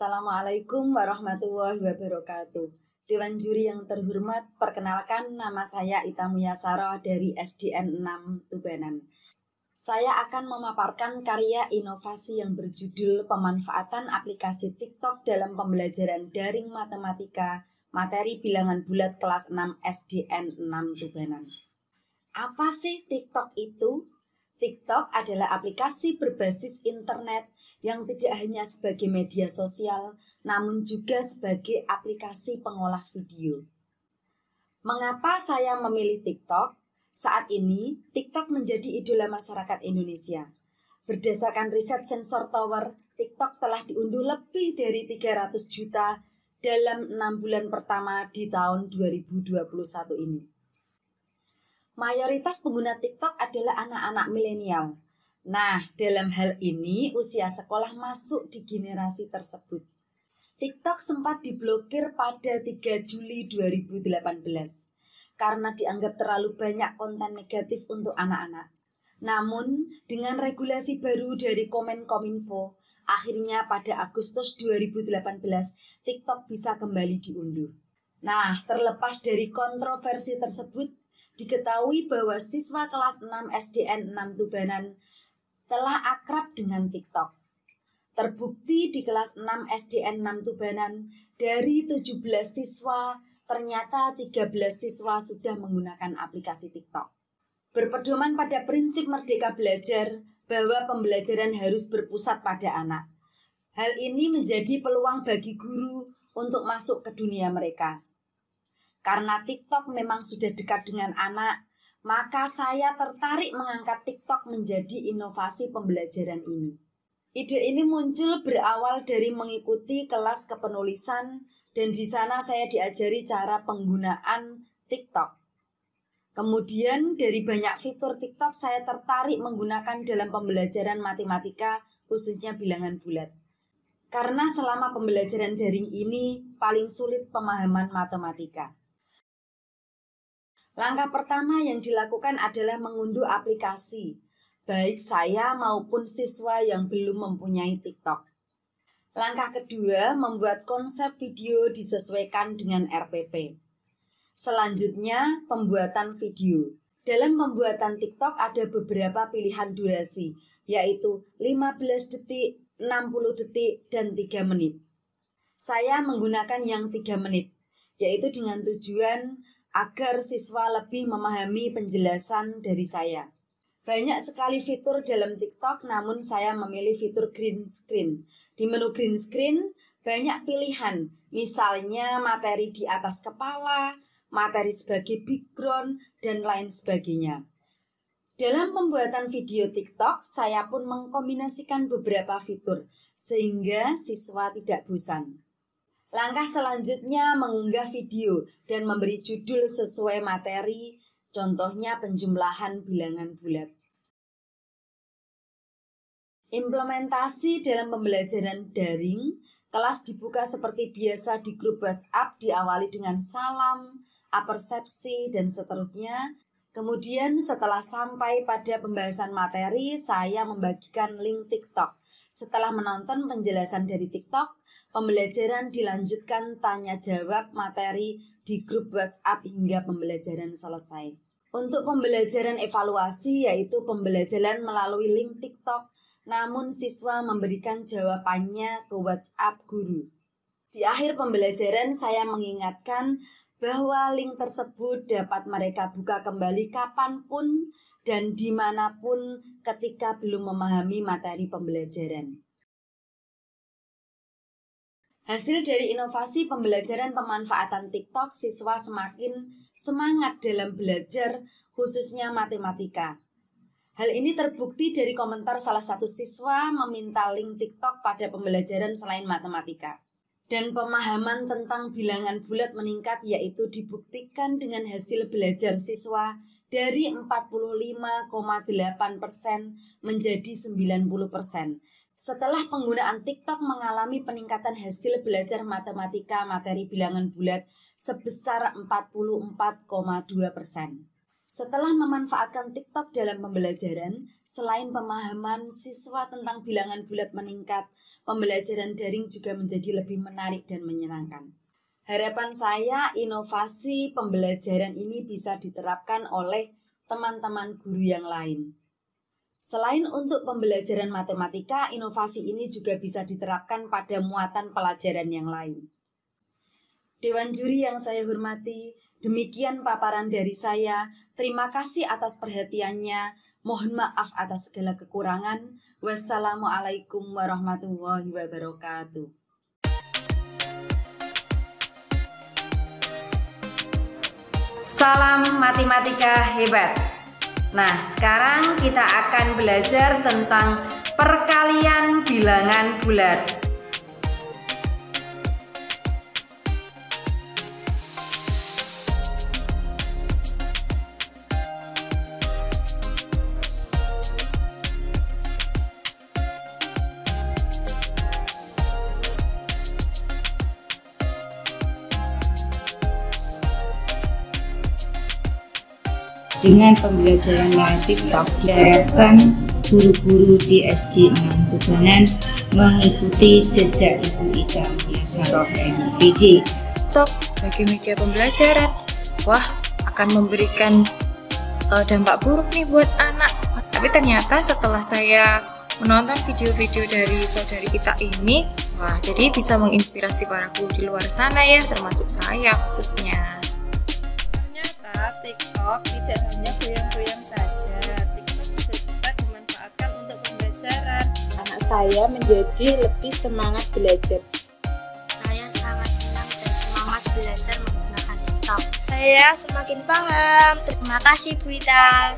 Assalamualaikum warahmatullahi wabarakatuh. Dewan juri yang terhormat, perkenalkan nama saya Ita Muyasaro dari SDN 6 Tubanan. Saya akan memaparkan karya inovasi yang berjudul pemanfaatan aplikasi TikTok dalam pembelajaran daring matematika materi bilangan bulat kelas 6 SDN 6 Tubanan. Apa sih TikTok itu? TikTok adalah aplikasi berbasis internet yang tidak hanya sebagai media sosial, namun juga sebagai aplikasi pengolah video. Mengapa saya memilih TikTok? Saat ini, TikTok menjadi idola masyarakat Indonesia. Berdasarkan riset Sensor Tower, TikTok telah diunduh lebih dari 300 juta dalam 6 bulan pertama di tahun 2021 ini. Mayoritas pengguna TikTok adalah anak-anak milenial. Nah, dalam hal ini usia sekolah masuk di generasi tersebut. TikTok sempat diblokir pada 3 Juli 2018 karena dianggap terlalu banyak konten negatif untuk anak-anak. Namun, dengan regulasi baru dari Kominfo, akhirnya pada Agustus 2018 TikTok bisa kembali diunduh. Nah, terlepas dari kontroversi tersebut, diketahui bahwa siswa kelas 6 SDN 6 Tubanan telah akrab dengan TikTok. Terbukti di kelas 6 SDN 6 Tubanan, dari 17 siswa, ternyata 13 siswa sudah menggunakan aplikasi TikTok. Berpedoman pada prinsip merdeka belajar bahwa pembelajaran harus berpusat pada anak. Hal ini menjadi peluang bagi guru untuk masuk ke dunia mereka. Karena TikTok memang sudah dekat dengan anak, maka saya tertarik mengangkat TikTok menjadi inovasi pembelajaran ini. Ide ini muncul berawal dari mengikuti kelas kepenulisan dan di sana saya diajari cara penggunaan TikTok. Kemudian dari banyak fitur TikTok saya tertarik menggunakan dalam pembelajaran matematika khususnya bilangan bulat. Karena selama pembelajaran daring ini paling sulit pemahaman matematika. Langkah pertama yang dilakukan adalah mengunduh aplikasi, baik saya maupun siswa yang belum mempunyai TikTok. Langkah kedua, membuat konsep video disesuaikan dengan RPP. Selanjutnya, pembuatan video. Dalam pembuatan TikTok ada beberapa pilihan durasi, yaitu 15 detik, 60 detik, dan 3 menit. Saya menggunakan yang 3 menit, yaitu dengan tujuan agar siswa lebih memahami penjelasan dari saya. Banyak sekali fitur dalam TikTok, namun saya memilih fitur green screen. Di menu green screen, banyak pilihan, misalnya materi di atas kepala, materi sebagai background, dan lain sebagainya. Dalam pembuatan video TikTok, saya pun mengkombinasikan beberapa fitur, sehingga siswa tidak bosan. Langkah selanjutnya mengunggah video dan memberi judul sesuai materi, contohnya penjumlahan bilangan bulat. Implementasi dalam pembelajaran daring, kelas dibuka seperti biasa di grup WhatsApp diawali dengan salam, apersepsi, dan seterusnya. Kemudian setelah sampai pada pembahasan materi, saya membagikan link TikTok. Setelah menonton penjelasan dari TikTok, pembelajaran dilanjutkan tanya jawab materi di grup WhatsApp hingga pembelajaran selesai. Untuk pembelajaran evaluasi yaitu pembelajaran melalui link TikTok, namun siswa memberikan jawabannya ke WhatsApp guru. Di akhir pembelajaran saya mengingatkan bahwa link tersebut dapat mereka buka kembali kapanpun dan dimanapun ketika belum memahami materi pembelajaran. Hasil dari inovasi pembelajaran pemanfaatan TikTok, siswa semakin semangat dalam belajar, khususnya matematika. Hal ini terbukti dari komentar salah satu siswa meminta link TikTok pada pembelajaran selain matematika. Dan pemahaman tentang bilangan bulat meningkat yaitu dibuktikan dengan hasil belajar siswa dari 45,8% menjadi 90%. Setelah penggunaan TikTok mengalami peningkatan hasil belajar matematika materi bilangan bulat sebesar 44,2%. Setelah memanfaatkan TikTok dalam pembelajaran, selain pemahaman siswa tentang bilangan bulat meningkat, pembelajaran daring juga menjadi lebih menarik dan menyenangkan. Harapan saya inovasi pembelajaran ini bisa diterapkan oleh teman-teman guru yang lain. Selain untuk pembelajaran matematika, inovasi ini juga bisa diterapkan pada muatan pelajaran yang lain. Dewan juri yang saya hormati, demikian paparan dari saya. Terima kasih atas perhatiannya. Mohon maaf atas segala kekurangan. Wassalamualaikum warahmatullahi wabarakatuh. Salam matematika hebat. Nah, sekarang kita akan belajar tentang perkalian bilangan bulat. Dengan pembelajaran melalui TikTok, diharapkan guru-guru di SD 6 Tubanan mengikuti jejak Ibu Ida Mulyasaro MPD. TikTok sebagai media pembelajaran, wah akan memberikan dampak buruk nih buat anak. Tapi ternyata setelah saya menonton video-video dari saudari kita ini, wah jadi bisa menginspirasi para guru di luar sana ya, termasuk saya khususnya. TikTok tidak hanya goyang-goyang saja, TikTok juga bisa dimanfaatkan untuk pembelajaran. Anak saya menjadi lebih semangat belajar. Saya sangat senang dan semangat belajar menggunakan TikTok. Saya semakin paham. Terima kasih Bu Ita.